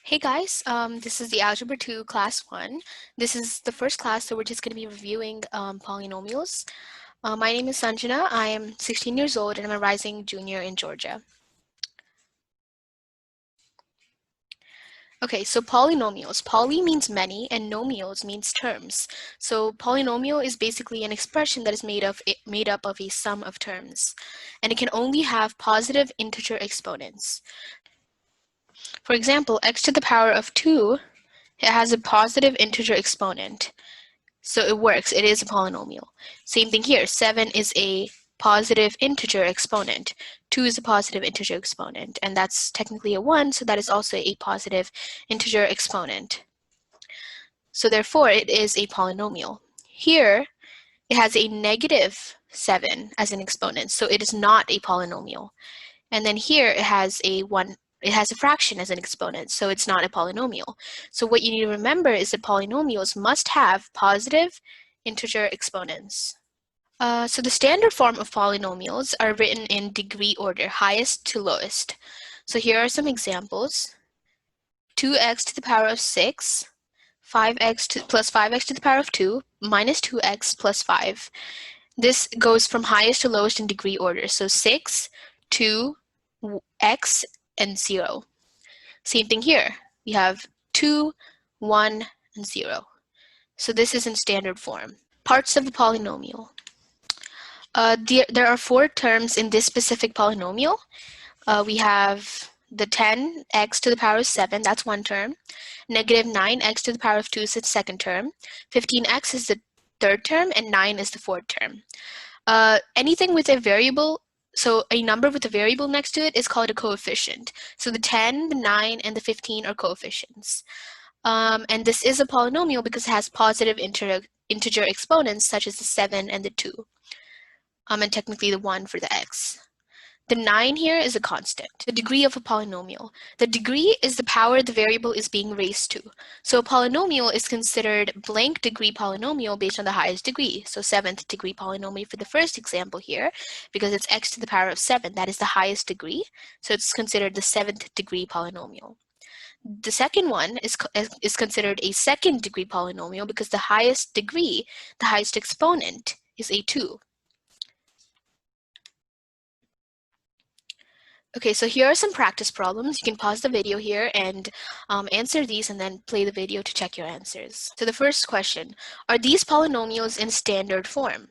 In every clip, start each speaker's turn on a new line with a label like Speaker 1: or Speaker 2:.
Speaker 1: Hey guys, this is the Algebra 2 Class 1. This is the first class, so we're just going to be reviewing polynomials. My name is Sanjana. I am 16 years old and I'm a rising junior in Georgia. Okay, so polynomials. Poly means many and nomials means terms. So polynomial is basically an expression that is made up of a sum of terms. And it can only have positive integer exponents. For example, x to the power of 2, it has a positive integer exponent. So it works, it is a polynomial. Same thing here, 7 is a positive integer exponent. 2 is a positive integer exponent, and that's technically a 1, so that is also a positive integer exponent. So therefore, it is a polynomial. Here, it has a negative 7 as an exponent, so it is not a polynomial. And then here, it has a fraction as an exponent, so it's not a polynomial. So what you need to remember is that polynomials must have positive integer exponents. So the standard form of polynomials are written in degree order, highest to lowest. So here are some examples. 2x to the power of 6, 5x plus 5x to the power of 2, minus 2x plus 5. This goes from highest to lowest in degree order. So 6, 2, x, and 0. Same thing here. We have 2, 1, and 0. So this is in standard form. Parts of the polynomial. There are 4 terms in this specific polynomial. We have the 10x to the power of 7, that's one term. Negative 9x to the power of 2 is the second term. 15x is the third term, and 9 is the fourth term. Anything with a variable, so a number with a variable next to it is called a coefficient. So the 10, the 9, and the 15 are coefficients. And this is a polynomial because it has positive integer exponents such as the 7 and the 2. And technically the 1 for the x. The 9 here is a constant, the degree of a polynomial. The degree is the power the variable is being raised to. So a polynomial is considered blank degree polynomial based on the highest degree. So 7th degree polynomial for the first example here, because it's x to the power of 7, that is the highest degree. So it's considered the 7th degree polynomial. The second one is considered a second degree polynomial because the highest degree, the highest exponent, is a 2. Okay, so here are some practice problems. You can pause the video here and answer these and then play the video to check your answers. So the first question, are these polynomials in standard form?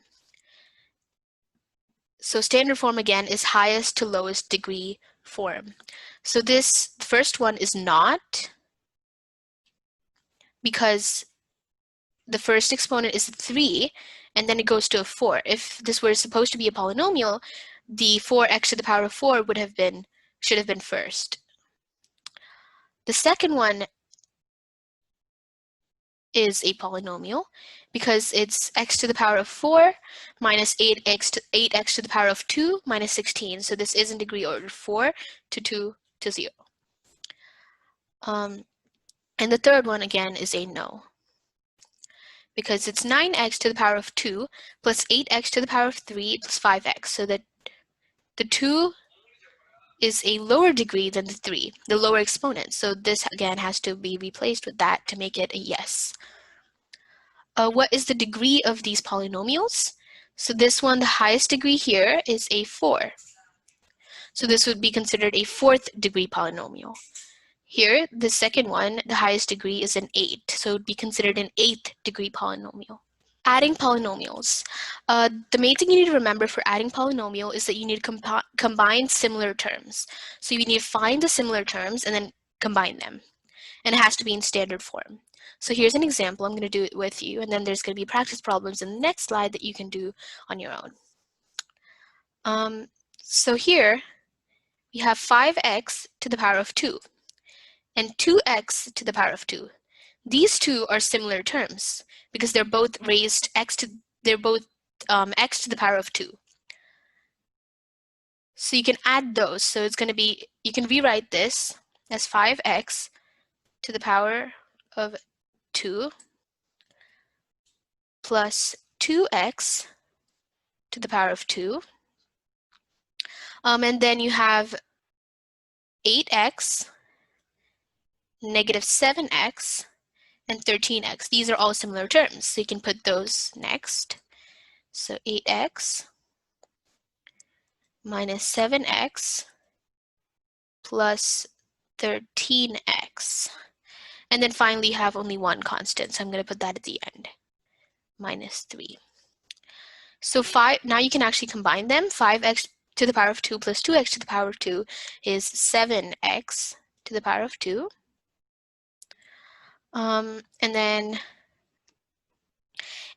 Speaker 1: So standard form again is highest to lowest degree form. So this first one is not, because the first exponent is 3 and then it goes to a 4. If this were supposed to be a polynomial, the 4x to the power of 4 should have been first. The second one is a polynomial because it's x to the power of 4 minus 8x to the power of 2 minus 16. So this is in degree order 4 to 2 to 0. And the third one again is a no, because it's 9x to the power of 2 plus 8x to the power of 3 plus 5x. So that the 2 is a lower degree than the 3, the lower exponent. So this again has to be replaced with that to make it a yes. What is the degree of these polynomials? So this one, the highest degree here is a 4. So this would be considered a 4th degree polynomial. Here, the second one, the highest degree is an 8. So it would be considered an 8th degree polynomial. Adding polynomials. The main thing you need to remember for adding polynomial is that you need to combine similar terms. So you need to find the similar terms and then combine them. And it has to be in standard form. So here's an example. I'm going to do it with you, and then there's going to be practice problems in the next slide that you can do on your own. So here we have 5x to the power of 2 and 2x to the power of 2. These two are similar terms because they're both x to the power of 2. So you can add those. So it's going to be, you can rewrite this as 5x to the power of 2 plus 2x to the power of 2. And then you have 8x negative 7x, and 13x. These are all similar terms, so you can put those next. So 8x minus 7x plus 13x. And then finally you have only one constant, so I'm going to put that at the end, minus 3. So now you can actually combine them. 5x to the power of 2 plus 2x to the power of 2 is 7x to the power of 2. And then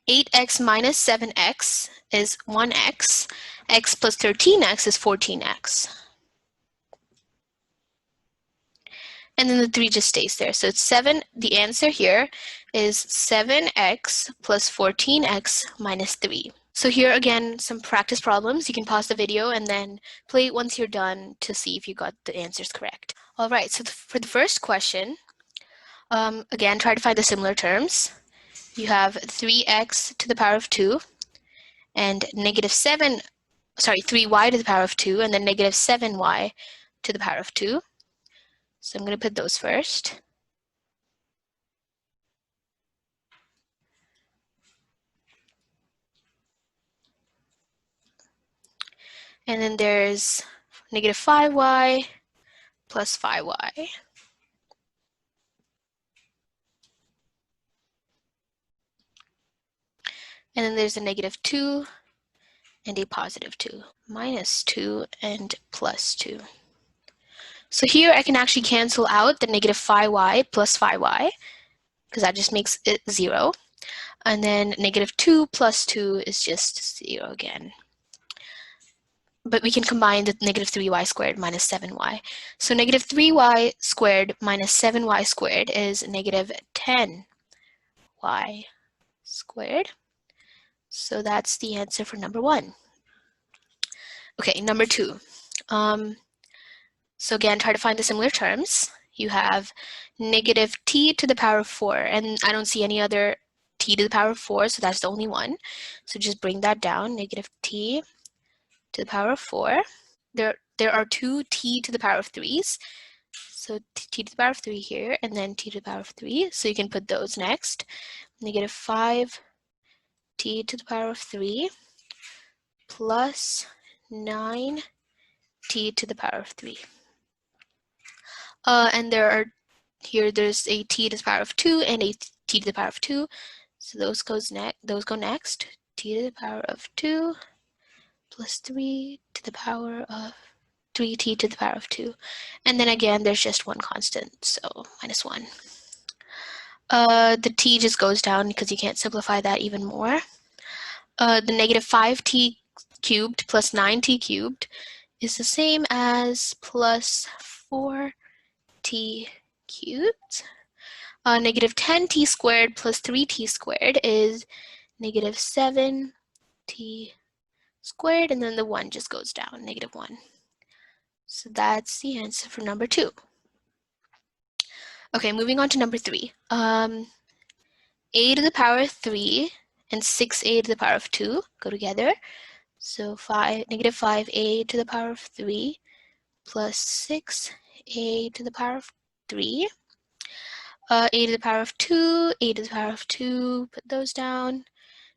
Speaker 1: 8x minus 7x is 1x. X plus 13x is 14x. And then the 3 just stays there. So it's 7. The answer here is 7x plus 14x minus 3. So here again, some practice problems. You can pause the video and then play it once you're done to see if you got the answers correct. All right, so for the first question, again, try to find the similar terms. You have 3x to the power of 2 and negative 3y to the power of 2 and then negative 7y to the power of 2. So I'm going to put those first. And then there's negative 5y plus 5y. And then there's a negative 2 and a positive 2, minus 2 and plus 2. So here I can actually cancel out the negative 5y plus 5y, because that just makes it 0. And then negative 2 plus 2 is just 0 again. But we can combine the negative 3y squared minus 7y. So negative 3y squared minus 7y squared is negative 10y squared. So that's the answer for number 1. Okay, number 2. So again, try to find the similar terms. You have negative t to the power of 4, and I don't see any other t to the power of 4, so that's the only one. So just bring that down, negative t to the power of 4. There are 2 t to the power of 3's. So t to the power of 3 here, and then t to the power of 3. So you can put those next. Negative 5 t to the power of 3 plus 9 t to the power of 3. And there's a t to the power of 2 and a t to the power of 2. So those go next. T to the power of 2 plus 3 to the power of 3t to the power of 2. And then again, there's just one constant, so minus 1. The t just goes down because you can't simplify that even more. The negative 5t cubed plus 9t cubed is the same as plus 4t cubed. Negative 10t squared plus 3t squared is negative 7t squared, and then the 1 just goes down, negative 1. So that's the answer for number 2. Okay, moving on to number 3. A to the power of 3 and 6a to the power of 2 go together. So negative 5a to the power of 3 plus 6a to the power of 3. A to the power of 2, a to the power of 2, put those down.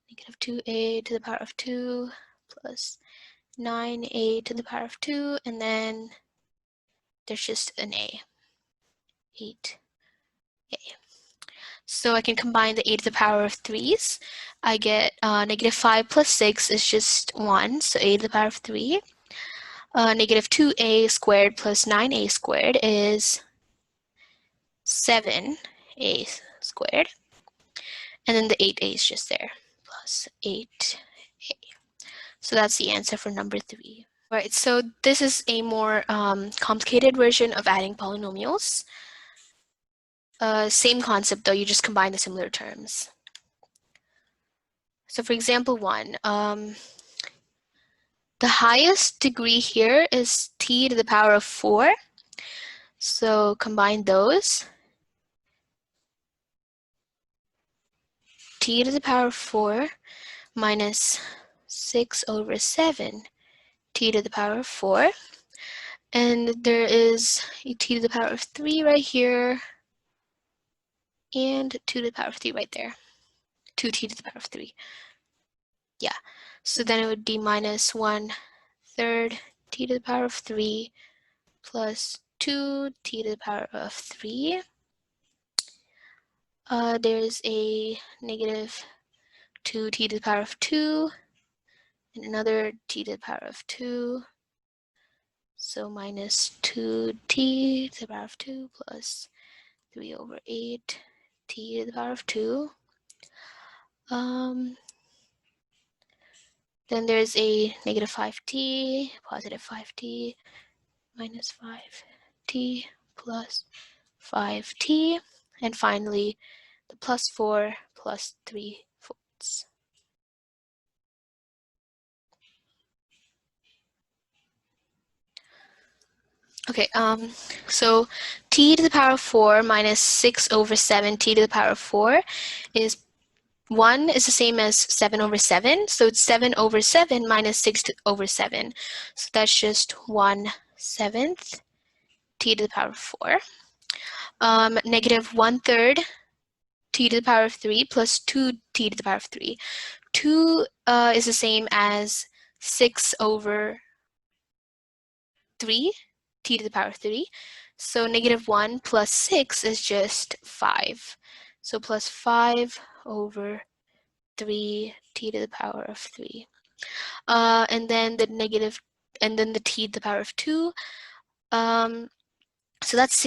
Speaker 1: Negative 2a to the power of 2 plus 9a to the power of 2, and then there's just an a, 8a. So I can combine the a to the power of 3's. I get negative 5 plus 6 is just 1, so a to the power of 3. Negative 2a squared plus 9a squared is 7a squared. And then the 8a is just there, plus 8a. So that's the answer for number 3. Right, so this is a more complicated version of adding polynomials. Same concept though, you just combine the similar terms. So for example 1, the highest degree here is t to the power of 4. So combine those. T to the power of 4 minus 6 over 7 t to the power of 4. And there is a t to the power of 3 right here. and 2 to the power of 3 right there. 2t to the power of 3. Yeah, so then it would be minus 1/3 t to the power of 3 plus 2t to the power of 3. There's a negative 2t to the power of 2 and another t to the power of 2. So minus 2t to the power of 2 plus 3/8 t to the power of 2. Then there's a negative 5t, positive 5t, minus 5t plus 5t, and finally the plus 4 plus 3/4. Okay, so t to the power of 4 minus 6/7 t to the power of 4 is 1 is the same as 7/7, so it's 7/7 minus 6/7. So that's just 1/7 t to the power of 4. Negative 1/3 t to the power of 3 plus 2t to the power of 3. 2 is the same as 6/3 t to the power of 3. So negative 1 plus 6 is just 5. So plus 5/3 t to the power of 3. And then the t to the power of 2. So that's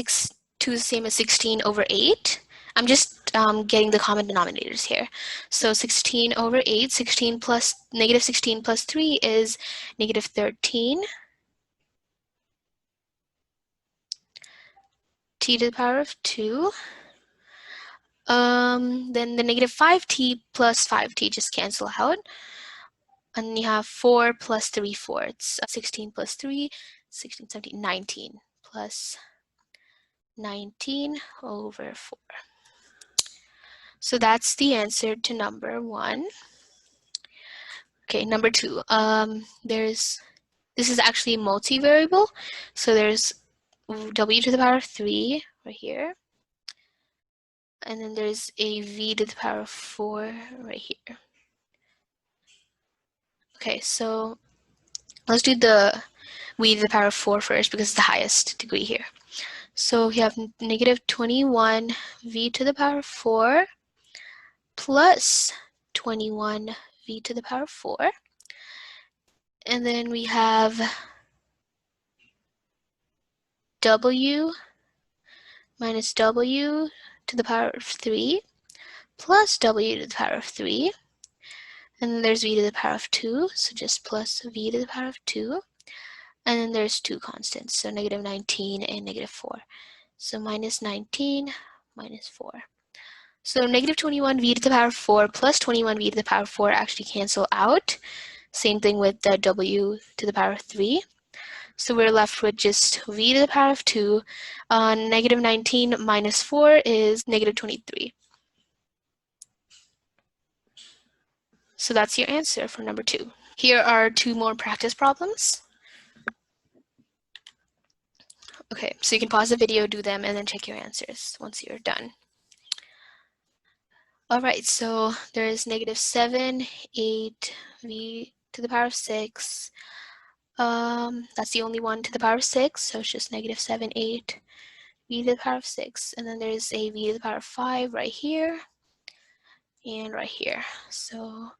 Speaker 1: 2 is the same as 16/8. I'm just getting the common denominators here. So 16/8, 16 plus negative 16 plus 3 is negative 13. T to the power of 2. Then the negative 5t plus 5t just cancel out. And you have 4 plus 3/4. 16 plus 3, 16, 17, 19 plus 19/4. So that's the answer to number 1. Okay, number 2. This is actually multivariable. So there's w to the power of 3 right here. And then there's a v to the power of 4 right here. Okay, so let's do the v to the power of 4 first because it's the highest degree here. So we have negative 21 v to the power of 4 plus 21 v to the power of 4. And then we have w minus w to the power of 3 plus w to the power of 3. And then there's v to the power of 2, so just plus v to the power of 2. And then there's two constants, so negative 19 and negative 4. So minus 19 minus 4. So negative 21 v to the power of 4 plus 21 v to the power of 4 actually cancel out. Same thing with the w to the power of 3. So we're left with just v to the power of 2. Negative 19 minus 4 is negative 23. So that's your answer for number 2. Here are 2 more practice problems. Okay, so you can pause the video, do them, and then check your answers once you're done. All right, so there's negative 7, 8, v to the power of 6. That's the only one to the power of 6, so it's just negative 7, 8, v to the power of 6. And then there's a v to the power of 5 right here and right here. So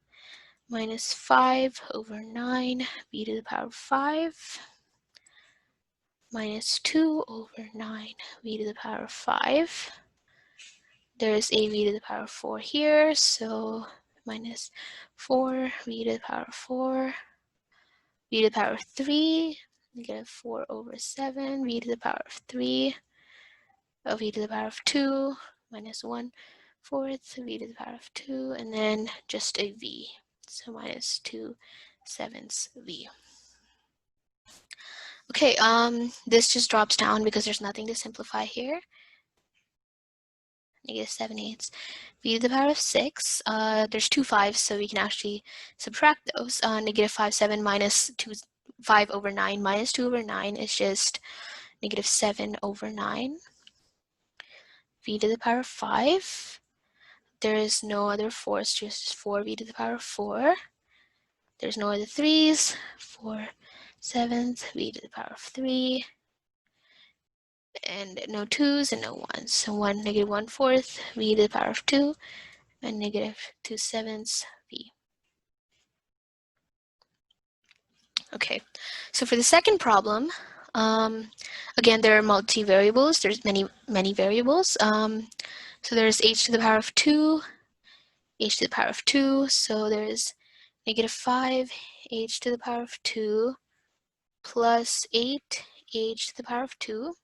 Speaker 1: minus 5/9 v to the power of 5 minus 2/9 v to the power of 5. There's a v to the power of 4 here, so minus 4 v to the power of 4, v to the power of 3, negative 4/7, v to the power of 3, v to the power of 2, minus 1/4, v to the power of 2, and then just a v, so minus 2/7 v. Okay, this just drops down because there's nothing to simplify here. Negative 7/8 v to the power of 6. There's 2 5s, so we can actually subtract those. Negative 5/7 minus 5/9 minus 2/9 is just negative 7/9. v to the power of 5. There is no other 4s, just 4v to the power of 4. There's no other 3s, 4 sevenths, v to the power of 3. And no 2s and no 1s. So 1, negative 1/4, v to the power of 2, and negative 2 sevenths, v. Okay, so for the second problem, again, there are multi-variables. There's many variables. So there's h to the power of 2, h to the power of 2. So there's negative 5, h to the power of 2, plus 8, h to the power of 2.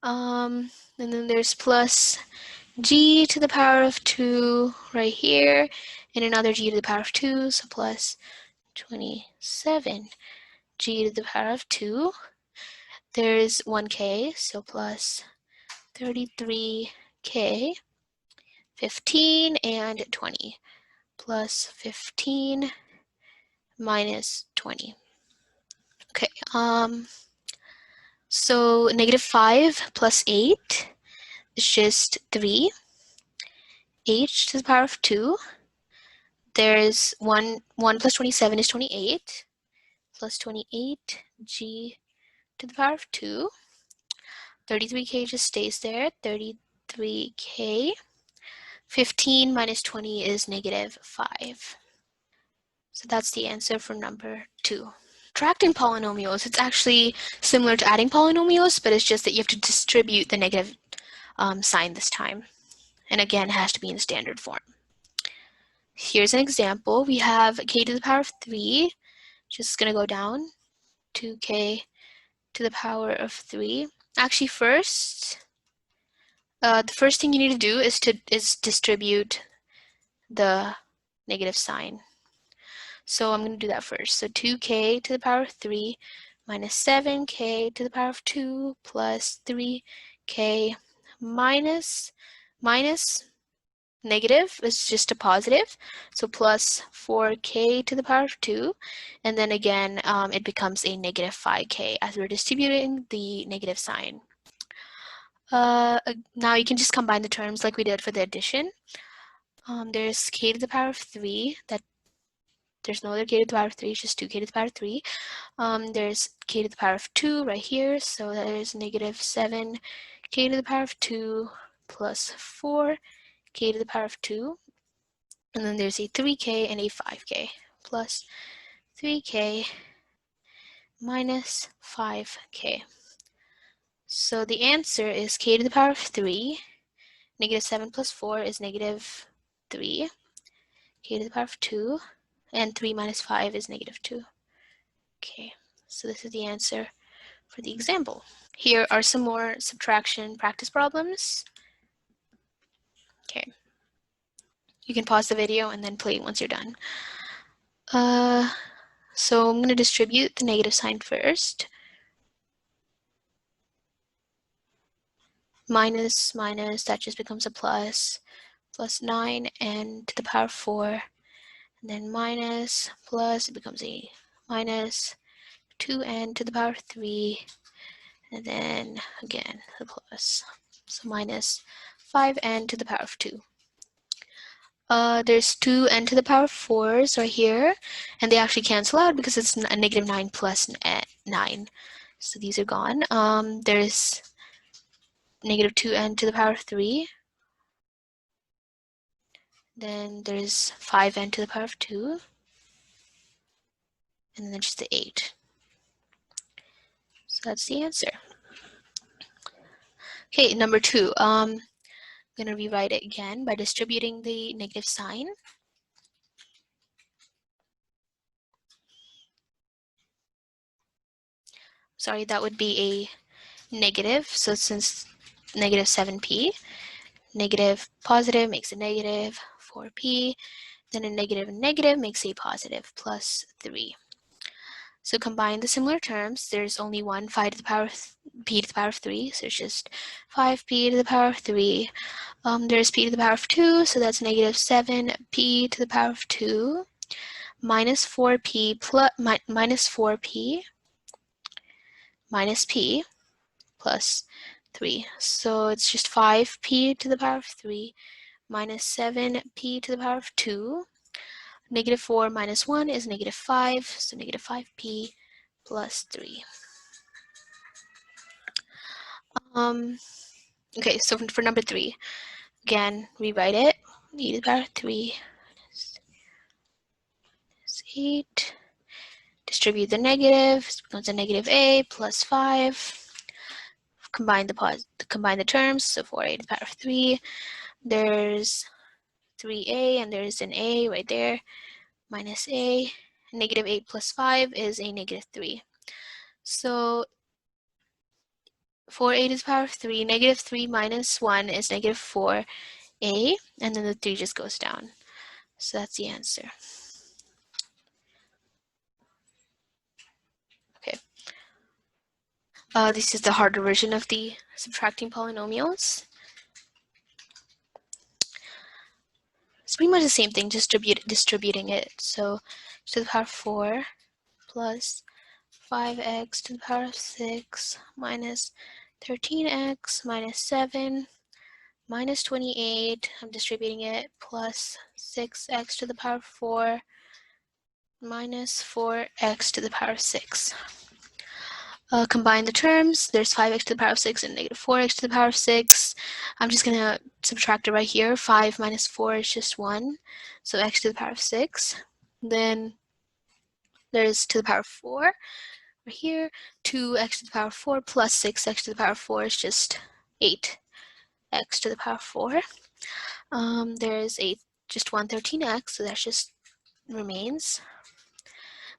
Speaker 1: And then there's plus g to the power of 2 right here, and another g to the power of 2, so plus 27 g to the power of 2. There's 1k, so plus 33k, 15, and 20, plus 15 minus 20. Okay, so negative 5 plus 8 is just 3. H to the power of 2. There's 1 plus 27 is 28, plus 28 g to the power of 2. 33k just stays there, 33k. 15 minus 20 is negative 5. So that's the answer for number 2. Subtracting polynomials, it's actually similar to adding polynomials, but it's just that you have to distribute the negative sign this time. And again, it has to be in standard form. Here's an example. We have k to the power of 3, just going to go down, 2k to the power of 3. Actually, the first thing you need to do is distribute the negative sign. So I'm going to do that first. So 2k to the power of 3 minus 7k to the power of 2 plus 3k minus negative is just a positive, so plus 4k to the power of 2, and then again it becomes a negative 5k as we're distributing the negative sign. Now you can just combine the terms like we did for the addition. There's k to the power of 3, that there's no other k to the power of 3, it's just 2k to the power of 3. There's k to the power of 2 right here, so there's negative 7k to the power of 2 plus 4k to the power of 2. And then there's a 3k and a 5k, plus 3k minus 5k. So the answer is k to the power of 3. Negative 7 plus 4 is negative 3. K to the power of 2. And 3 minus 5 is negative 2. Okay, so this is the answer for the example. Here are some more subtraction practice problems. Okay. You can pause the video and then play once you're done. So I'm going to distribute the negative sign first. Minus, minus, that just becomes a plus. Plus 9n to the power of 4. And then minus, plus, it becomes a minus 2n to the power of 3. And then, again, the plus. So minus 5n to the power of 2. There's 2n to the power of 4s right here, and they actually cancel out because it's a negative 9 plus 9. So these are gone. There's negative 2n to the power of 3. Then there's 5n to the power of 2. And then just the 8. So that's the answer. Okay, number 2. I'm going to rewrite it again by distributing the negative sign. Sorry, that would be a negative. So since negative 7p, negative positive makes a negative 4p, then a negative and negative makes a positive plus 3. So combine the similar terms. There's only one 5 to the power of p to the power of 3, so it's just 5p to the power of 3. There's p to the power of 2, so that's negative 7p to the power of 2 minus 4p plus minus 4p minus p plus 3. So it's just 5p to the power of 3 minus 7p to the power of 2. Negative 4 minus 1 is negative 5, so negative 5p plus 3. Okay, so for number 3, again, rewrite it. E to the power of 3 is 8. Distribute the negative, it becomes a negative a plus 5. Combine the terms, so 4a to the power of 3. There's 3a and there's an a right there, minus a. Negative 8 plus 5 is a negative 3. So 4a to the power of 3, negative 3 minus 1 is negative 4a, and then the 3 just goes down. So that's the answer. Okay. This is the harder version of the subtracting polynomials. It's pretty much the same thing, just distributing it. So to the power of 4 plus 5x to the power of 6 minus 13x minus 7 minus 28, I'm distributing it, plus 6x to the power of 4 minus 4x to the power of 6. Combine the terms. There's 5x to the power of 6 and negative 4x to the power of 6. I'm just going to subtract it right here. 5 minus 4 is just 1, so x to the power of 6. Then there's to the power of 4 right here. 2x to the power of 4 plus 6x to the power of 4 is just 8x to the power of 4. There's just 113x, so that just remains.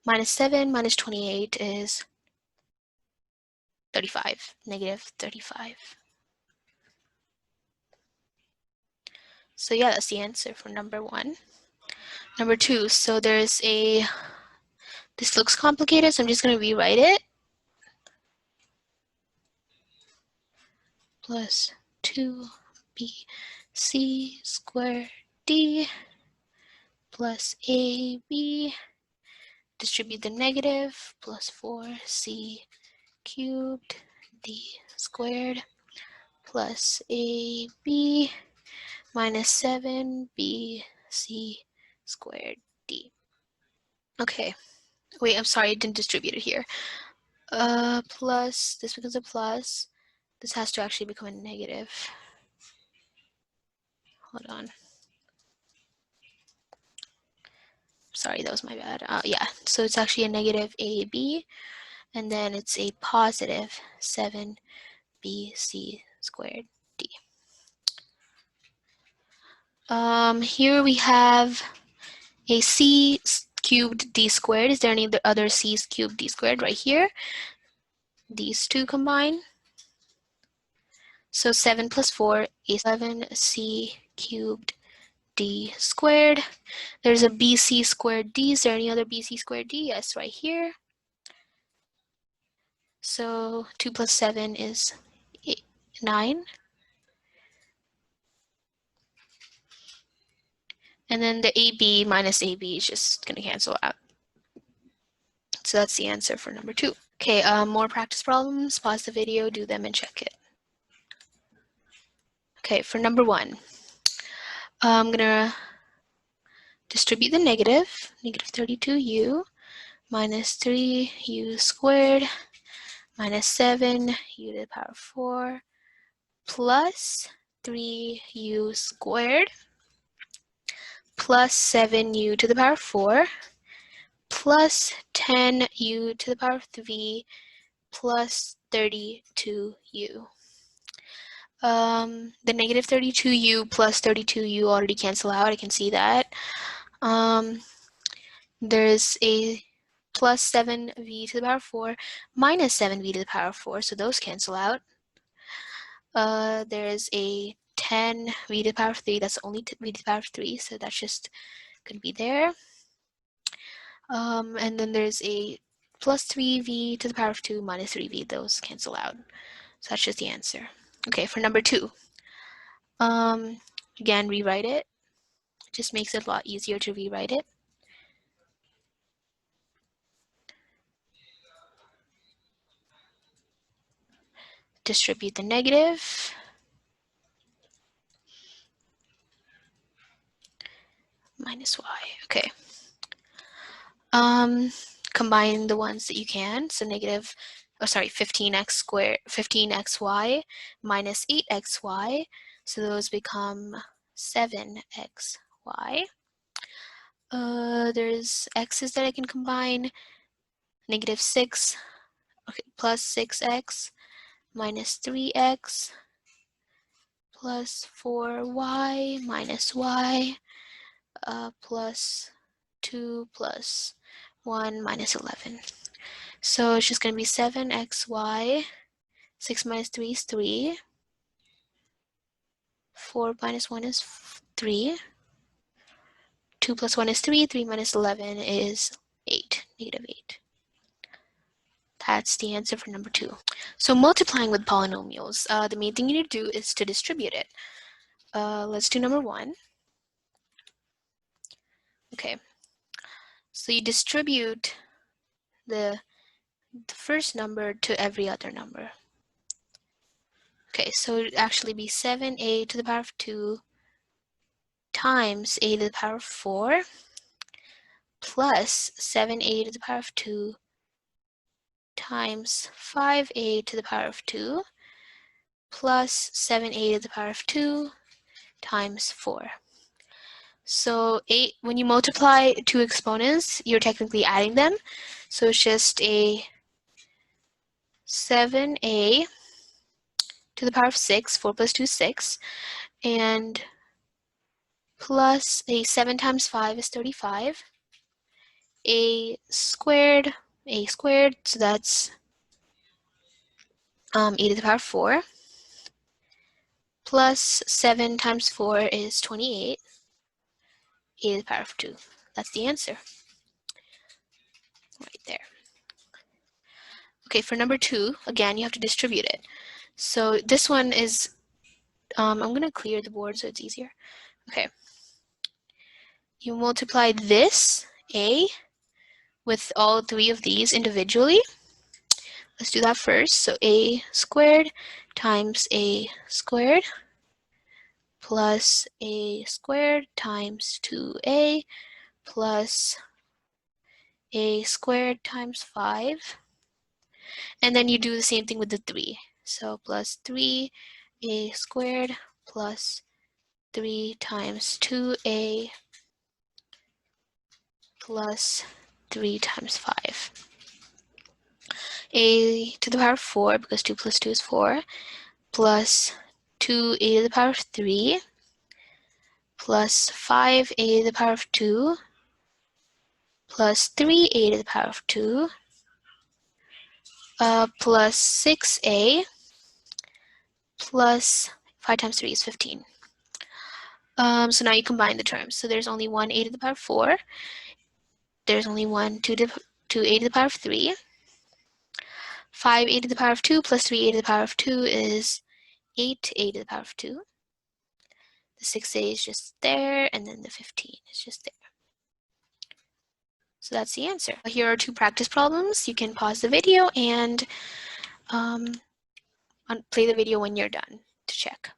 Speaker 1: Minus 7 minus 28 is 35, negative 35. So yeah, that's the answer for number 1. Number 2, so this looks complicated, so I'm just going to rewrite it. Plus 2bc squared d plus ab, distribute the negative, plus 4c cubed d squared plus ab minus 7bc squared d. Okay, wait, I'm sorry, I didn't distribute it here. Plus, this becomes a plus. This has to actually become a negative. Hold on. Sorry, that was my bad. Yeah, so it's actually a negative ab, and then it's a positive 7bc squared d. Here we have a c cubed d squared. Is there any other c's cubed d squared right here? These two combine. So 7 plus 4 is 11c cubed d squared. There's a bc squared d. Is there any other bc squared d? Yes, right here. So 2 plus 7 is 9. And then the AB minus AB is just going to cancel out. So that's the answer for number 2. Okay, more practice problems. Pause the video, do them, and check it. Okay, for number 1, I'm going to distribute the negative 32u minus 3u squared minus 7u to the power of 4 plus 3u squared plus 7u to the power of 4 plus 10u to the power of 3 plus 32u. The negative 32u plus 32u already cancel out. I can see that. There's a plus 7v to the power of 4 minus 7v to the power of 4, so those cancel out. There's a 10v to the power of 3, that's only v to the power of 3, so that's just going to be there. And then there's a plus 3v to the power of 2 minus 3v, those cancel out. So that's just the answer. Okay, for number 2, again, rewrite it. It just makes it a lot easier to rewrite it. distribute the negative. Minus y, okay. Combine the ones that you can, so 15x squared, 15xy minus 8xy, so those become 7xy. There's x's that I can combine, negative 6, okay, plus 6x minus 3x plus 4y minus y plus 2 plus 1 minus 11. So it's just going to be 7xy, 6 minus 3 is 3, 4 minus 1 is 3, 2 plus 1 is 3, 3 minus 11 is 8, negative 8. That's the answer for number 2. So multiplying with polynomials, the main thing you need to do is to distribute it. Let's do number 1. Okay, so you distribute the first number to every other number. Okay, so it would actually be 7a to the power of 2 times a to the power of 4 plus 7a to the power of 2 times 5a to the power of 2 plus 7a to the power of 2 times 4. So when you multiply two exponents, you're technically adding them. So it's just a 7a to the power of 6, 4 plus 2 is 6, and plus a 7 times 5 is 35, a squared, so that's e to the power of 4, plus 7 times 4 is 28, e to the power of 2. That's the answer. Right there. Okay, for number 2, again, you have to distribute it. So this one is, I'm going to clear the board so it's easier. Okay. You multiply this, a, with all three of these individually. Let's do that first. So a squared times a squared plus a squared times 2a plus a squared times 5. And then you do the same thing with the 3. So plus 3a squared plus 3 times 2a plus 3 times 5. A to the power of 4, because 2 plus 2 is 4, plus 2a to the power of 3 plus 5a to the power of 2 plus 3a to the power of 2 plus 6a plus 5 times 3 is 15. So now you combine the terms. So there's only one a to the power of 4. There's only one 2a to the power of 3. 5a to the power of 2 plus 3a to the power of 2 is 8a to the power of 2. The 6a is just there, and then the 15 is just there. So that's the answer. Here are two practice problems. You can pause the video and play the video when you're done to check.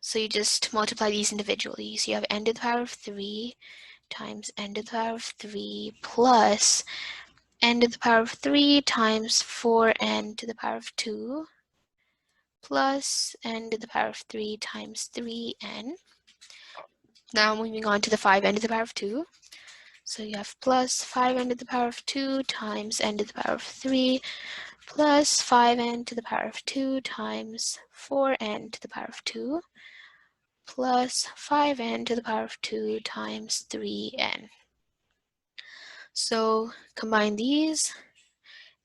Speaker 1: So you just multiply these individually. So you have n to the power of 3 times n to the power of 3 plus n to the power of 3 times 4n to the power of 2 plus n to the power of 3 times 3n. Now moving on to the 5n to the power of 2. So you have plus 5n to the power of 2 times n to the power of 3 plus 5n to the power of 2 times 4n to the power of 2 plus 5n to the power of 2 times 3n. So combine these,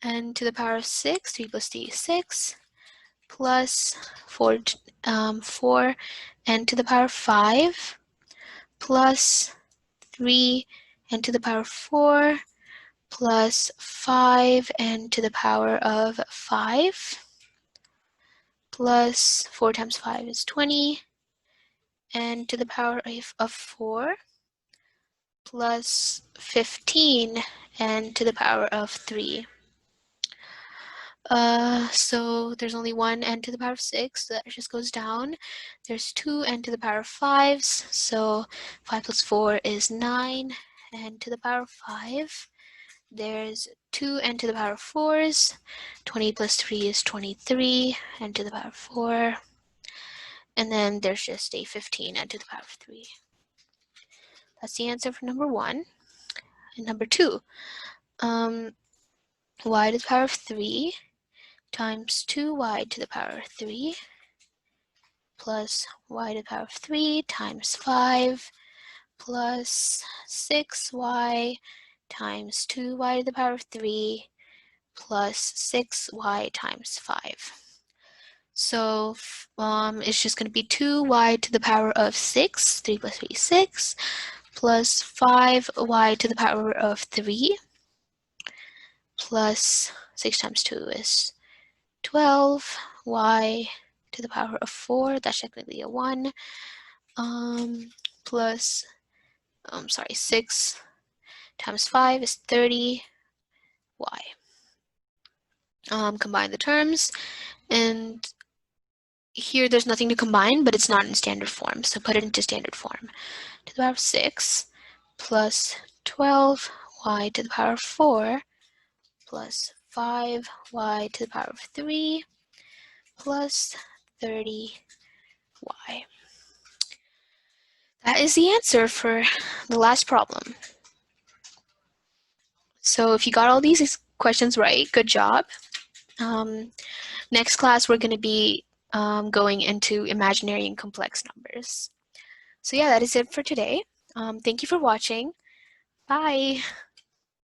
Speaker 1: n to the power of 6, 3 plus 3 is 6, plus 4n to the power of 5, plus 3n to the power of 4, plus 5n to the power of 5, plus 4 times 5 is 20, n to the power of 4, plus 15 n to the power of 3. So there's only 1 n to the power of 6, so that just goes down. There's 2 n to the power of 5s, so 5 plus 4 is 9 n to the power of 5. There's 2 n to the power of 4s, 20 plus 3 is 23 n to the power of 4. And then there's just a 15 n to the power of 3. That's the answer for number 1. And number 2, y to the power of 3 times 2y to the power of 3 plus y to the power of 3 times 5 plus 6y times 2y to the power of 3 plus 6y times 5. So it's just going to be 2y to the power of 6, 3 plus 3 is 6, plus 5y to the power of 3, plus 6 times 2 is 12, y to the power of 4, that's technically a 1, plus, 6 times 5 is 30, y. Combine the terms, and here there's nothing to combine, but it's not in standard form, so put it into standard form. To the power of 6 plus 12y to the power of 4 plus 5y to the power of 3 plus 30y. That is the answer for the last problem. So if you got all these questions right, good job. Next class, we're going to be going into imaginary and complex numbers. So yeah, that is it for today. Thank you for watching. Bye.